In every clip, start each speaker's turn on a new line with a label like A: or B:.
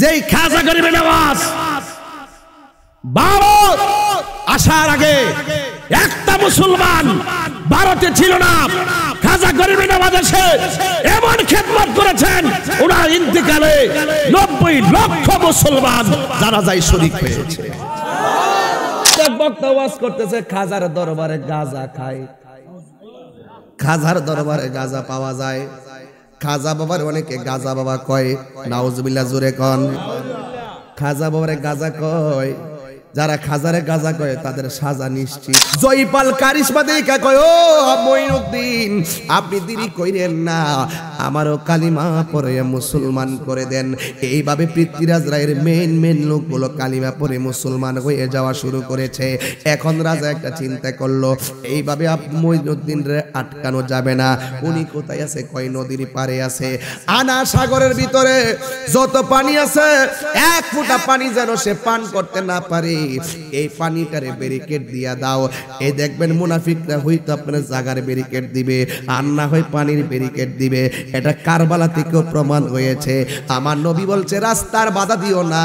A: যেই খাজা গরিবে নওয়াজ ভারত আসার আগে একটা মুসলমান ভারতে ছিল না। খাজা গরিবে নওয়াজ এসে এমন খেদমত করেছেন, ওনার ইন্তেকালে 90 লক্ষ মুসলমান জানাজায় শরীক হয়েছে। এক বক্তা ওয়াজ করতেছে, খাজার দরবারে গাঁজা খায়, খাজার দরবারে গাঁজা পাওয়া যায়। খাজা বাবার অনেকে গাঁজা বাবা কয়, নাউজুবিল্লাহ জোরে কন। খাজা বাবারে গাঁজা কয়, যারা খাজারে গাঁজা কয় তাদের সাজা নিশ্চিত। জয়পাল কারিশমা দেখা কয়, ও মঈনুদ্দিন আপনি দেরি কইরেন না, আমারও কালিমা পড়ে মুসলমান করে দেন। এইভাবে পৃথ্বীরাজ রায়ের মেন লোকগুলো কালিমা পড়ে মুসলমান হয়ে যাওয়া শুরু করেছে। এখন রাজা একটা চিন্তা করলো, এইভাবে মঈনুদ্দিন রে আটকানো যাবে না। উনি কোথায় আছে? কয় নদীর পারে আছে। আনা সাগরের ভিতরে যত পানি আছে, এক ফোঁটা পানি যেন সে পান করতে না পারে, এই পানিটারে ব্যারিকেড দিয়া দাও। এই দেখবেন মুনাফিকরা হয়তো আপনার জায়গার ব্যারিকেড দিবে, আর না হয় পানির ব্যারিকেড দিবে। এটা কারবালা থেকেও প্রমাণ হয়েছে। আমার নবী বলছে, রাস্তার বাধা দিও না,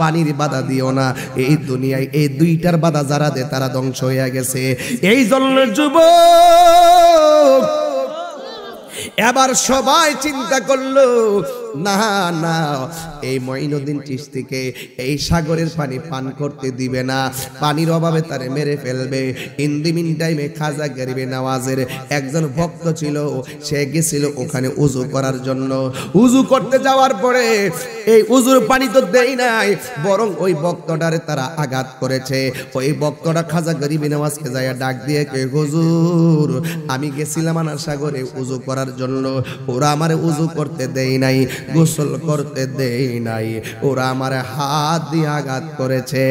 A: পানির বাধা দিও না। এই দুনিয়ায় এই দুইটার বাধা যারা দেয় তারা ধ্বংস হয়ে গেছে। এই জন্য যুবক এবার সবাই চিন্তা করলো, না না, এই মঈনুদ্দিন চিশতিকে এই সাগরের পানি পান করতে দিবে না, পানির অভাবে তারে মেরে ফেলবে। ইন দি মিন টাইমে খাজা গরিবে নওয়াজের একজন ভক্ত ছিল, সে গেছিল ওখানে উজু করার জন্য। উজু করতে যাওয়ার পরে এই উজুর পানি তো দেই নাই, বরং ওই ভক্তটারে তারা আঘাত করেছে। ওই ভক্তটা খাজা গরিবে নওয়াজকে যায় ডাক দিয়ে কয়, হুজুর আমি গেছিলাম আনা সাগরে উজু করার জন্য, ওরা আমারে উজু করতে দেই নাই, গোসল করতে দেই নাই, ওরা আমার হাত দিয়ে আঘাত করেছে।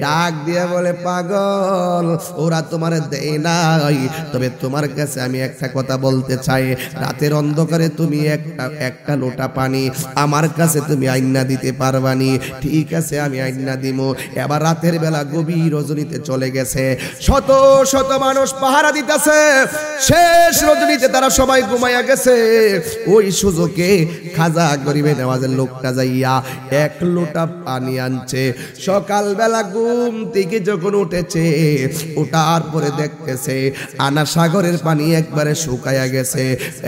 A: ডাক দিয়ে বলে, পাগল, ওরা তোমার দেয় নাই, তবে তোমার কাছে আমি একটা কথা বলতে চাই, রাতের অন্ধকারে তুমি একটা লোটা পানি আমার কাছে তুমি আইনা দিতে পারবানি? ঠিক আছে, আমি আইনা দিব। এবার রাতের বেলা গভীর রজনীতে চলে গেছে, শত শত মানুষ পাহারা দিতেছে, শেষ রজনীতে তারা সবাই ঘুমাইয়া গেছে। ওই সুযোগে খাজা গরিবে নওয়াজের লোকটা যাইয়া এক লোটা পানি আনছে। সকালবেলা ঘুম থেকে যখন উঠেছে, ওঠার পরে দেখতেছে আনা সাগরের পানি একবারে শুকায়া গেছে,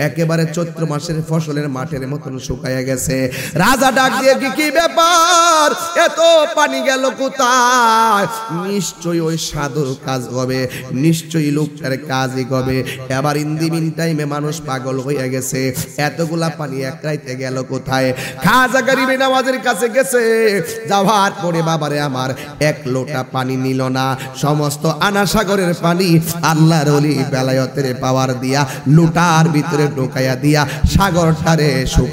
A: একেবারে চৈত্র মাসের ফসলের মাঠের মতন শুকায়া গেছে। রাজা ডাক দিয়ে, কি ব্যাপার, এত পানি গেল কোথায়? নিশ্চয়ই ওই সাধুর কাজ হবে, নিশ্চয়ই লোকটার কাজই হবে। এবার ইন দি মিন টাইমে মানুষ পাগল হয়ে গেছে, এতগুলা পানি এক রাইতে গেল কোথায়? খাজা গরিবে নওয়াজের কাছে গেছে, যাওয়ার পরে বাবারে আমার এক লোটা পানি নিল না, সমস্ত আনা সাগরের পানি আল্লাহর ওলি বেলায়েতের পাওয়ার দিয়া লোটার ভিতরে ঢোকাইয়া দিয়া সাগরটারে শুকা